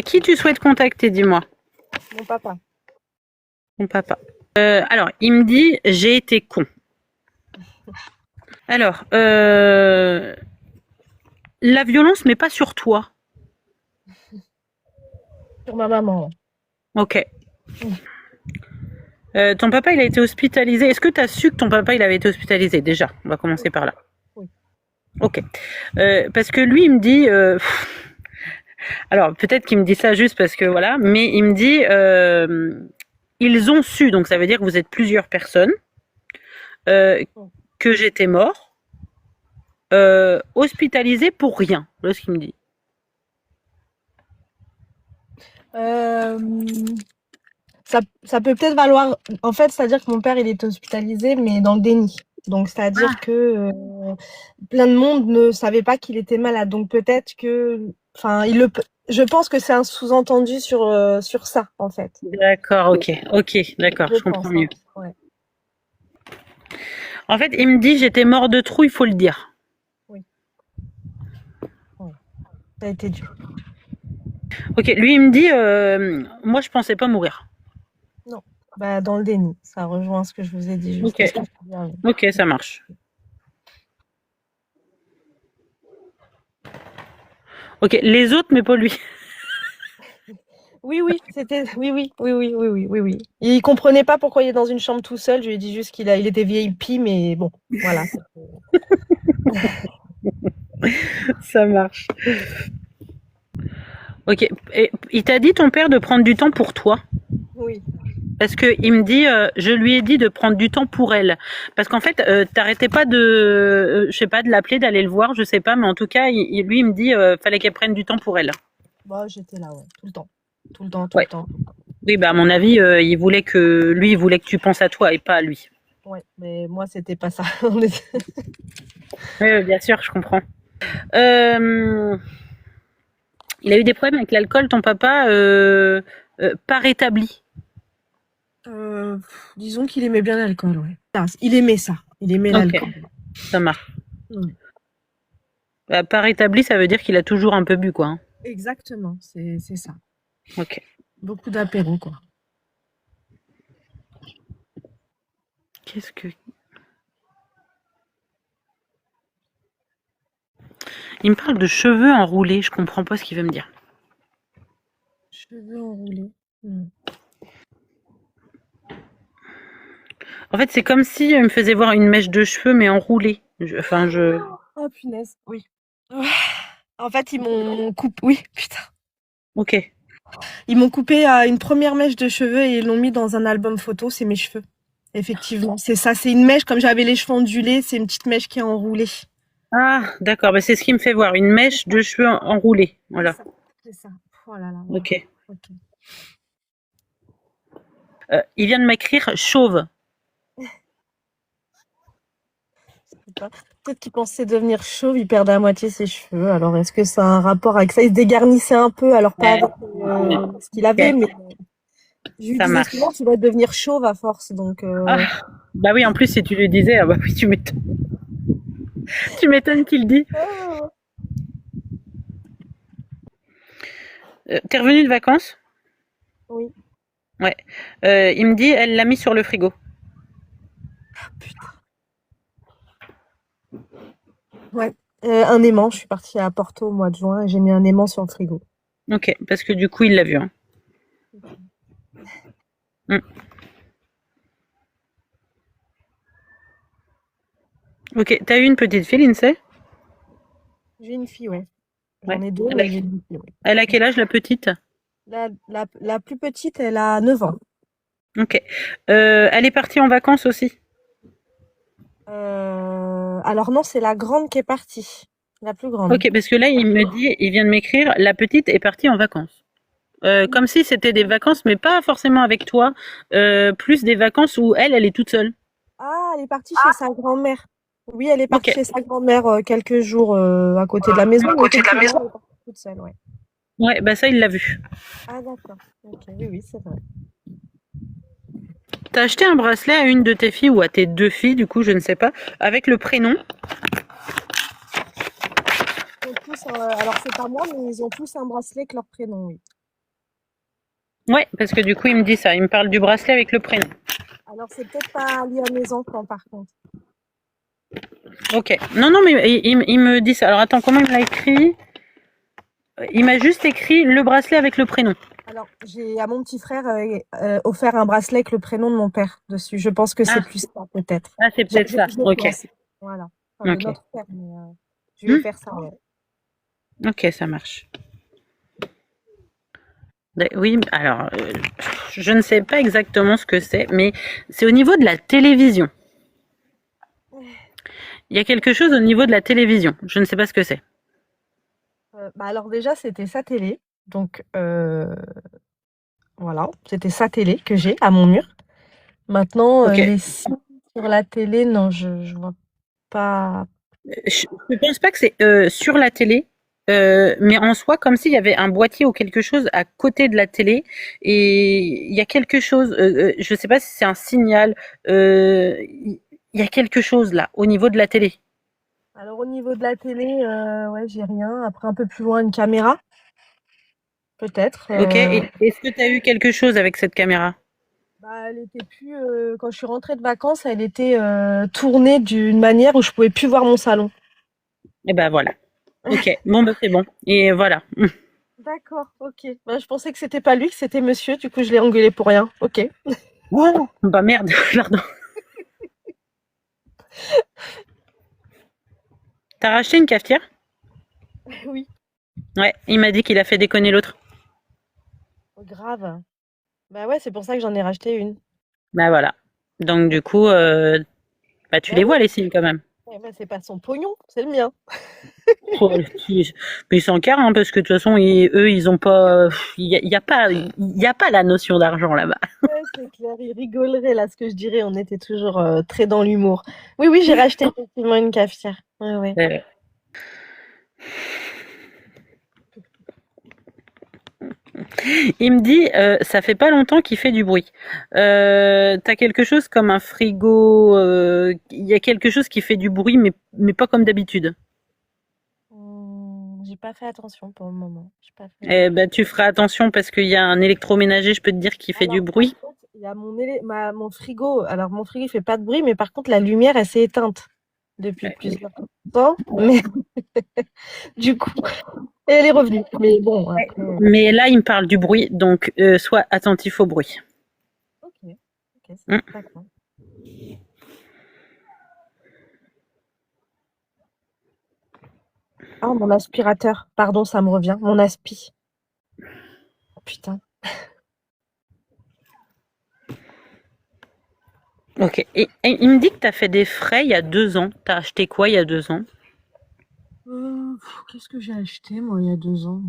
Qui tu souhaites contacter, dis-moi. Mon papa. Mon papa. Alors, il me dit, j'ai été con. Alors, la violence, mais pas sur toi. Sur ma maman. Ok. Ton papa, il a été hospitalisé. Est-ce que tu as su que ton papa, il avait été hospitalisé déjà? On va commencer par là. Oui. Ok. Parce que lui, il me dit... alors, peut-être qu'il me dit ça juste parce que voilà, mais il me dit... ils ont su, donc ça veut dire que vous êtes plusieurs personnes, que j'étais mort, hospitalisé pour rien. Voilà ce qu'il me dit. Euh, ça peut peut-être valoir. En fait, c'est-à-dire que mon père, il est hospitalisé, mais dans le déni. Donc, c'est-à-dire que plein de monde ne savait pas qu'il était malade. Donc, peut-être que. Enfin, je pense que c'est un sous-entendu sur ça, en fait. D'accord, ok, d'accord, je comprends pense, mieux. hein. Ouais. En fait, il me dit j'étais mort de trou, il faut le dire. Oui. Ouais. Ça a été dur. Ok, lui il me dit moi je pensais pas mourir. Non. Bah, dans le déni. Ça rejoint ce que je vous ai dit juste. Ok, ok, ça marche. Ok, les autres, mais pas lui. Oui, c'était. Oui. Il comprenait pas pourquoi il est dans une chambre tout seul. Je lui ai dit juste il était VIP, mais bon, voilà. Ça marche. Ok, et il t'a dit ton père de prendre du temps pour toi? Oui. Parce que il me dit, je lui ai dit de prendre du temps pour elle. Parce qu'en fait, t'arrêtais pas de, je sais pas, de l'appeler, d'aller le voir, je sais pas, mais en tout cas, lui, il me dit, fallait qu'elle prenne du temps pour elle. Bah, j'étais là, ouais, tout le temps. Ouais. Oui, bah à mon avis, il voulait que tu penses à toi et pas à lui. Ouais, mais moi, c'était pas ça. Oui, bien sûr, je comprends. Il a eu des problèmes avec l'alcool, ton papa, pas rétabli. Disons qu'il aimait bien l'alcool, ouais. Il aimait ça. Il aimait Ok, l'alcool. ça marche. Ouais. Pas rétabli, ça veut dire qu'il a toujours un peu bu, quoi. Hein. Exactement, c'est ça. Ok. Beaucoup d'apéros, quoi. Qu'est-ce que... Il me parle de cheveux enroulés, je comprends pas ce qu'il veut me dire. Cheveux enroulés. En fait, c'est comme si il me faisait voir une mèche de cheveux, mais enroulée. Oh, punaise, oui. En fait, ils m'ont coupé. Oui, putain. Ok. Ils m'ont coupé une première mèche de cheveux et ils l'ont mis dans un album photo. C'est mes cheveux. Effectivement, c'est ça. C'est une mèche, comme j'avais les cheveux ondulés, c'est une petite mèche qui est enroulée. Ah, d'accord, bah, c'est ce qu'il me fait voir, une mèche de cheveux enroulés. Voilà. C'est ça. Oh là là. Ok. Ok. Il vient de m'écrire chauve. Peut-être qu'il pensait devenir chauve, il perdait à moitié ses cheveux. Alors, est-ce que ça a un rapport avec ça? Il se dégarnissait un peu, alors pas avec ce qu'il avait, mais je lui Ça disais marche. souvent qu'il va devenir chauve à force. Donc, Ah, bah oui, en plus, si tu le disais, ah bah oui, tu m'étonnes. Tu m'étonnes qu'il le dit. T'es revenu de vacances? oui. Ouais. Il me dit, elle l'a mis sur le frigo. Ah, putain. Ouais. Un aimant. Je suis partie à Porto au mois de juin et j'ai mis un aimant sur le frigo. Ok, parce que du coup, il l'a vu. Hein. Mm. Ok, t'as eu une petite fille, Lindsay? J'ai une fille, ouais. J'en Ouais. ai deux, mais j'ai une fille, ouais. Elle a quel âge, la petite? La plus petite, elle a 9 ans. Ok. Elle est partie en vacances aussi? Alors non, c'est la grande qui est partie. La plus grande. Ok, parce que là, il vient de m'écrire, la petite est partie en vacances. Comme si c'était des vacances, mais pas forcément avec toi, plus des vacances où elle est toute seule. Ah, elle est partie chez sa grand-mère. Oui, elle est Ok. partie chez sa grand-mère quelques jours à côté de la maison. Elle est partie toute seule, ouais. Ouais, bah ça, il l'a vu. Ah, d'accord. Ok, oui, c'est vrai. T'as acheté un bracelet à une de tes filles ou à tes deux filles, du coup, je ne sais pas, avec le prénom. Ils ont tous alors, c'est pas moi, mais ils ont tous un bracelet avec leur prénom, oui. Ouais, parce que du coup, il me dit ça. Il me parle du bracelet avec le prénom. Alors, c'est peut-être pas lié à mes enfants, par contre. Ok. Non, non, mais il me dit ça. Alors attends, comment il me l'a écrit? Il m'a juste écrit le bracelet avec le prénom. Alors, j'ai à mon petit frère offert un bracelet avec le prénom de mon père dessus. Je pense que c'est Ah, plus ça, peut-être. ah c'est peut-être ça. Je Ok. pense. Voilà. Enfin, de Ok. notre père, mais je lui ai Hmm, offert ça, ouais. ok, ça marche. Oui, alors, je ne sais pas exactement ce que c'est, mais c'est au niveau de la télévision. Il y a quelque chose au niveau de la télévision. Je ne sais pas ce que c'est. Bah alors déjà, c'était sa télé. Donc, voilà. C'était sa télé que j'ai à mon mur. Maintenant, Ok. les signes sur la télé, non, je vois pas. Je ne pense pas que c'est sur la télé, mais en soi, comme s'il y avait un boîtier ou quelque chose à côté de la télé, et il y a quelque chose, je ne sais pas si c'est un signal, il y a quelque chose là, au niveau de la télé. Alors, au niveau de la télé, ouais, j'ai rien. Après, un peu plus loin, une caméra, peut-être. Ok, et est-ce que tu as eu quelque chose avec cette caméra? Bah, elle était plus, quand je suis rentrée de vacances, elle était tournée d'une manière où je pouvais plus voir mon salon. Eh ben voilà. Ok, bon, bah, c'est bon. Et voilà. D'accord, ok. Bah, je pensais que c'était pas lui, que c'était monsieur, du coup je l'ai engueulé pour rien. Ok. Oh, bah merde, pardon. T'as racheté une cafetière? Oui. Ouais, il m'a dit qu'il a fait déconner l'autre. Oh, grave. Bah ouais, c'est pour ça que j'en ai racheté une. Bah voilà. Donc du coup, bah tu Bah les oui, vois les signes quand même. ouais, bah, c'est pas son pognon, c'est le mien. Oh, mais ils s'en carrent, hein, parce que de toute façon, eux, ils ont pas, il y a pas la notion d'argent là-bas. Ouais, c'est clair, il rigolerait là, ce que je dirais, on était toujours très dans l'humour. Oui, oui, j'ai racheté effectivement une cafetière. Ouais, ouais. Euh, il me dit, ça fait pas longtemps qu'il fait du bruit. T'as quelque chose comme un frigo, il y a quelque chose qui fait du bruit, mais pas comme d'habitude. J'ai pas fait attention pour le moment. J'ai pas fait. Eh ben, tu feras attention parce qu'il y a un électroménager, je peux te dire, qui fait du Alors, par bruit. contre, il y a mon frigo. Alors, mon frigo, il fait pas de bruit, mais par contre, la lumière, elle s'est éteinte depuis plusieurs temps. Mais du coup, et elle est revenue. Mais bon, après. Mais là, il me parle du bruit, donc sois attentif au bruit. Ok, ok, Mm. d'accord. Ah, mon aspirateur. Pardon, ça me revient. Mon aspi. Oh, putain. Ok. Et il me dit que tu as fait des frais il y a 2 ans. Tu as acheté quoi il y a 2 ans? Qu'est-ce que j'ai acheté, moi, il y a 2 ans?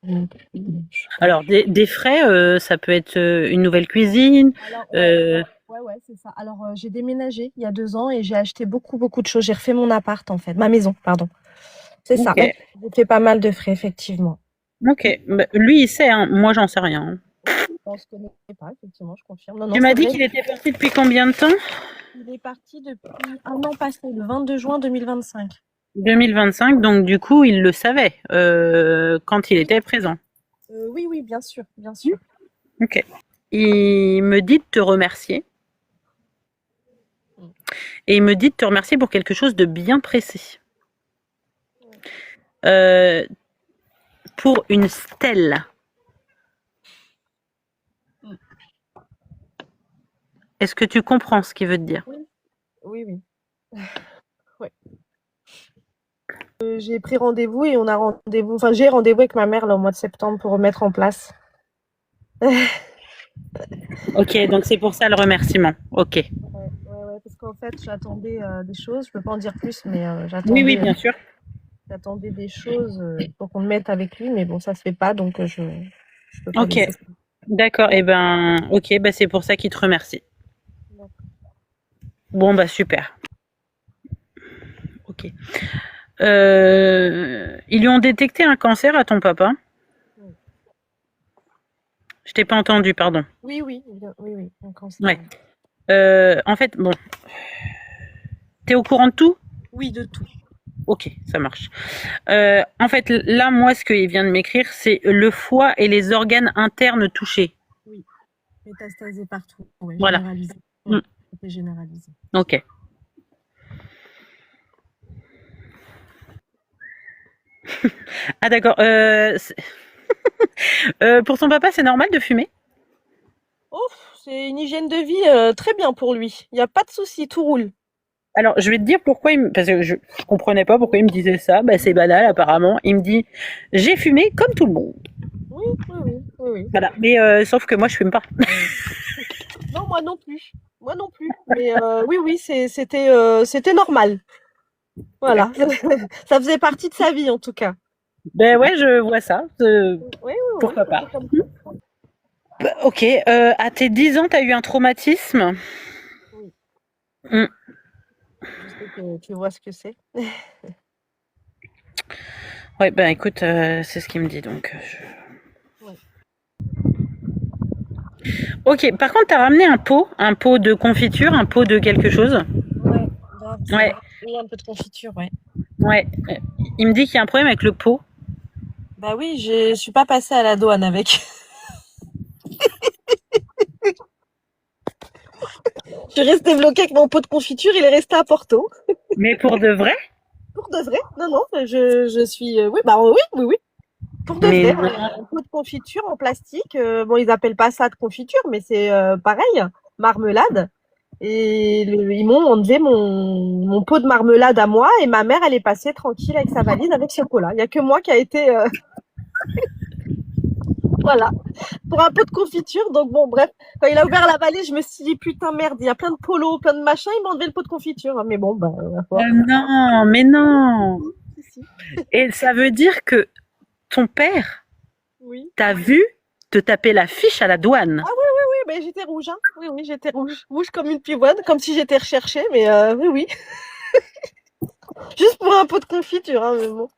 Je sais pas. Alors, des frais, ça peut être une nouvelle cuisine. Alors, ouais, euh, ouais, ouais, c'est ça. Alors, j'ai déménagé il y a 2 ans et j'ai acheté beaucoup, beaucoup de choses. J'ai refait mon appart, en fait. Ma maison, pardon. C'est ça. ok. J'ai fait pas mal de frais, effectivement. Ok. Bah, lui, il sait, hein. Moi, j'en sais rien, hein. On se connaît pas, effectivement, je confirme. Non, non, Tu m'as c'est dit vrai. qu'il était parti depuis combien de temps? Il est parti depuis un an passé, le 22 juin 2025. 2025. Donc, du coup, il le savait quand il Oui, était présent. oui, oui, bien sûr, bien sûr. Ok. Il me dit de te remercier. Mm. Et il me dit de te remercier pour quelque chose de bien précis. Euh, pour une stèle. Mm. Est-ce que tu comprends ce qu'il veut te dire? Oui, oui, oui. Ouais. J'ai pris rendez-vous et on a rendez-vous, enfin, j'ai rendez-vous avec ma mère là, au mois de septembre pour remettre en place. Ok, donc c'est pour ça le remerciement. Ok. Ouais, ouais, ouais, parce qu'en fait, j'attendais des choses, je peux pas en dire plus, mais Oui, oui, bien sûr. j'attendais des choses pour qu'on me mette avec lui, mais bon, ça se fait pas, donc je peux pas Ok, laisser ça. d'accord. Eh ben, ok, bah c'est pour ça qu'il te remercie. Bon, bah super. Ok. Ils lui ont détecté un cancer à ton papa? Oui, Je t'ai pas entendu, pardon. oui, oui, oui, oui, un cancer. Ouais. En fait, bon, t'es au courant de tout? Oui, de tout. Ok, ça marche. En fait, là, moi, ce qu'il vient de m'écrire, c'est le foie et les organes internes touchés. Oui, métastasé partout. Ouais, Voilà. généralisé. Mm. Ouais, c'était généralisé. Ok. Ah d'accord. Pour son papa, c'est normal de fumer? Oh, c'est une hygiène de vie très bien pour lui. Il n'y a pas de souci, tout roule. Alors, je vais te dire pourquoi parce que je comprenais pas pourquoi il me disait ça. Bah, c'est banal, apparemment. Il me dit, j'ai fumé comme tout le monde. Oui, oui, oui, oui, oui. Voilà. Mais sauf que moi, je fume pas. Non, moi non plus. Moi non plus. Mais oui, oui, c'était normal. Voilà. Ça faisait partie de sa vie, en tout cas. Ben ouais, je vois ça. Oui, oui, oui, Pourquoi pas. c'était comme ça. Bah, ok. À tes 10 ans, t'as eu un traumatisme. Oui, Hmm. je sais que tu vois ce que c'est. Ouais, ben écoute, c'est ce qu'il me dit donc. Ouais. Ok. Par contre, t'as ramené un pot de confiture, un pot de quelque chose. Ouais, grave, Ouais, oui, un peu de confiture, ouais. ouais. Il me dit qu'il y a un problème avec le pot. Bah oui, je suis pas passée à la douane avec. Je suis restée bloquée avec mon pot de confiture, il est resté à Porto. Mais pour de vrai? Pour de vrai? Non, non, je suis. Oui, bah oui, oui, oui. Pour de Mais vrai, non. un pot de confiture en plastique. Bon, ils appellent pas ça de confiture, mais c'est pareil, marmelade. Et ils m'ont enlevé mon pot de marmelade à moi et ma mère, elle est passée tranquille avec sa valise avec chocolat. Il y a que moi qui a été, voilà, pour un pot de confiture. Donc bon, bref, quand il a ouvert la valise, je me suis dit putain merde, il y a plein de polos, plein de machins, il m'a enlevé le pot de confiture. Mais bon, bah, ma foi. Oh non, mais non. Si, si. Et ça veut dire que ton père Oui. t'a vu te taper la fiche à la douane. Ah oui, oui, oui, mais j'étais rouge, hein. Oui, oui, j'étais rouge. Rouge comme une pivoine, comme si j'étais recherchée, mais oui, oui. Juste pour un pot de confiture, hein, mais bon.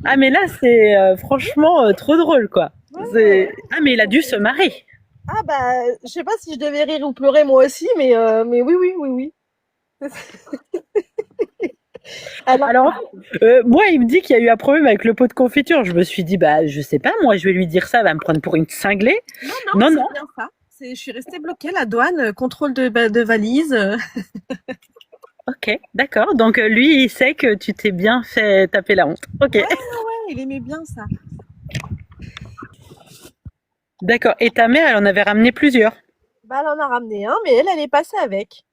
Ah mais là c'est franchement trop drôle quoi. Ouais, ouais. Ah mais il a dû se marrer. Ah bah, je sais pas si je devais rire ou pleurer moi aussi, mais oui, oui, oui, oui. Alors, Alors moi il me dit qu'il y a eu un problème avec le pot de confiture. Je me suis dit bah je sais pas, moi je vais lui dire ça, elle va me prendre pour une cinglée. non, non, Non c'est non. bien ça. Je suis restée bloquée, la douane, contrôle de valise. Ok, d'accord. Donc lui il sait que tu t'es bien fait taper la honte. Ok. Ouais, ouais, ouais, il aimait bien ça. D'accord. Et ta mère elle en avait ramené plusieurs. Bah, elle en a ramené un, mais elle est passée avec.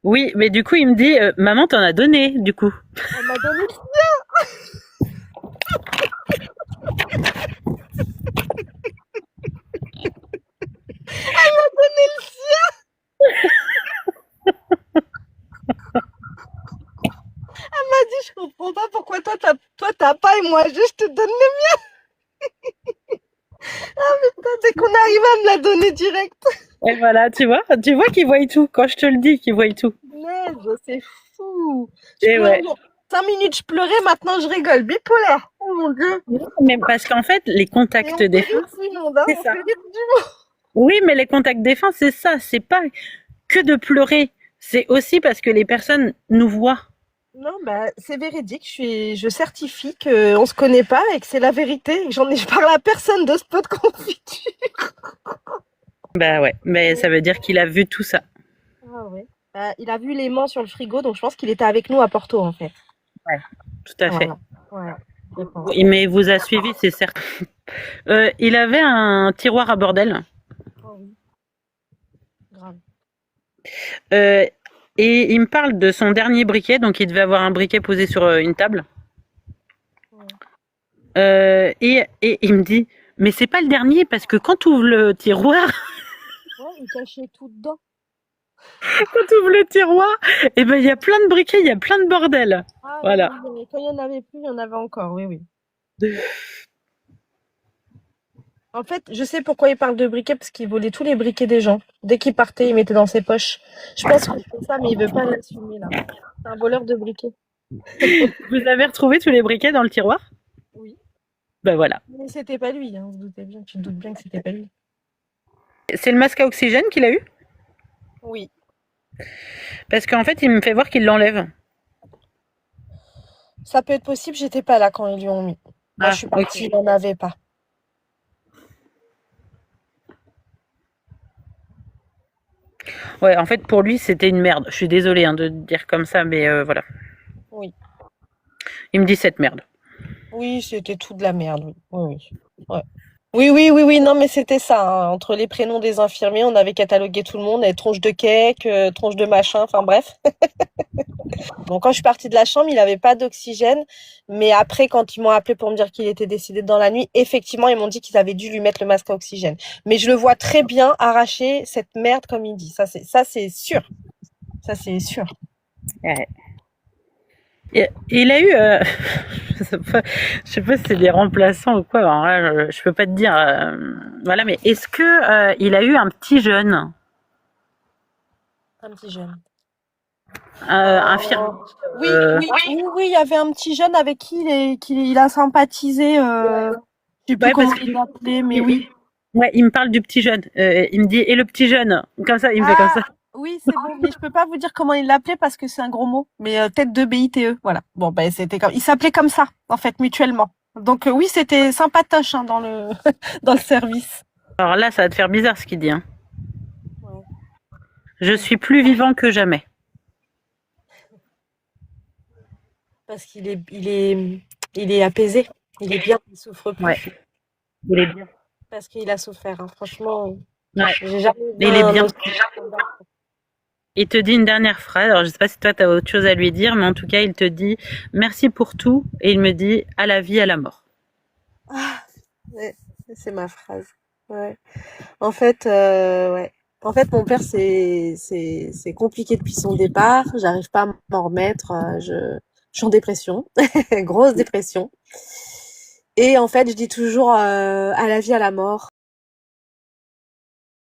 Oui, mais du coup il me dit maman t'en as donné du coup. Elle m'a donné, elle m'a dit, je comprends pas pourquoi toi t'as pas et moi je te donne le mien. Dès qu'on arrive à me la donner direct. Et voilà, tu vois qu'il voit tout. Quand je te le dis, qu'il voit tout. Punaise, c'est fou. Je Et pleurais, ouais. 5 minutes je pleurais, maintenant je rigole. Bipolaire. Oh mon dieu. Mais parce qu'en fait, les Et contacts on fait défunts, rire tout le monde, hein. c'est On ça. fait rire du monde. Oui, mais les contacts défunts, c'est ça. C'est pas que de pleurer. C'est aussi parce que les personnes nous voient. Non, bah, c'est véridique. Je certifie qu'on se connaît pas et que c'est la vérité. Je parle à personne de ce pot de confiture. Bah ouais, mais ça veut dire qu'il a vu tout ça. Ah ouais. Bah, il a vu l'aimant sur le frigo, donc je pense qu'il était avec nous à Porto, en fait. Ouais, tout à fait. Voilà. Ouais, je pense. Oui, mais il vous a suivi, c'est certain. Il avait un tiroir à bordel. Oh oui, grave. Euh, et il me parle de son dernier briquet, donc il devait avoir un briquet posé sur une table. Ouais. Et il me dit, mais c'est pas le dernier parce que quand tu ouvres le tiroir, Ouais, il cachait tout dedans. quand tu ouvres le tiroir, et ben il y a plein de briquets, il y a plein de bordel. Ah oui, Voilà. oui, mais quand il y en avait plus, il y en avait encore, oui, oui. En fait, je sais pourquoi il parle de briquets, parce qu'il volait tous les briquets des gens. Dès qu'il partait, il mettait dans ses poches. Je pense qu'il fait ça, mais il veut pas l'assumer, là. C'est un voleur de briquets. Vous avez retrouvé tous les briquets dans le tiroir? Oui. Ben voilà. Mais c'était pas lui, hein, tu te doutes bien que c'était pas lui. C'est le masque à oxygène qu'il a eu? Oui. Parce qu'en fait, il me fait voir qu'il l'enlève. Ça peut être possible, j'étais pas là quand ils lui ont mis. Moi, je Ah, suis ok. partie, il en avait pas. Ouais, en fait, pour lui, c'était une merde. Je suis désolée hein, de dire comme ça, mais voilà. Oui. Il me dit cette merde. Oui, c'était tout de la merde, oui. Oui, oui. Ouais. Oui, oui, oui, oui, non, mais c'était ça, hein. Entre les prénoms des infirmiers, on avait catalogué tout le monde, et tronche de cake, tronche de machin, enfin bref. Donc quand je suis partie de la chambre, il n'avait pas d'oxygène, mais après, quand ils m'ont appelé pour me dire qu'il était décédé dans la nuit, effectivement, ils m'ont dit qu'ils avaient dû lui mettre le masque à oxygène. Mais je le vois très bien arracher cette merde comme il dit. Ça, c'est sûr. Ça, c'est sûr. Ouais. Et il a eu, je sais pas si c'est des remplaçants ou quoi. Alors là, je peux pas te dire. Voilà, mais est-ce que il a eu un petit jeune, Un petit jeune. infirmier? Oui, oui, oui, oui, il y avait un petit jeune avec qui il a sympathisé. Je sais plus Ouais, parce comment que il l'appelait, mais oui. ouais, il me parle du petit jeune. Il me dit et le petit jeune, comme ça, il me fait comme Ah, ça. oui, c'est bon, mais je peux pas vous dire comment il l'appelait parce que c'est un gros mot. Mais tête de BITE, voilà. Bon, ben c'était comme, il s'appelait comme ça, en fait, mutuellement. Donc oui, c'était sympatoche hein, dans le dans le service. Alors là, ça va te faire bizarre ce qu'il dit. Hein. Ouais. Je suis plus vivant que jamais. Parce qu'il est apaisé. Il est bien, il souffre Ouais, plus. il est bien. Parce qu'il a souffert, hein. Franchement, Ouais, j'ai jamais vu il est un bien. aussi. Il te dit une dernière phrase. Alors, je sais pas si toi, tu as autre chose à lui dire, mais en tout cas, il te dit merci pour tout. Et il me dit à la vie, à la mort. Ah, ouais, c'est ma phrase. Ouais. En fait, ouais. En fait, mon père, c'est compliqué depuis son départ. J'arrive pas à m'en remettre. Je suis en dépression, grosse dépression. Et en fait, je dis toujours à la vie, à la mort.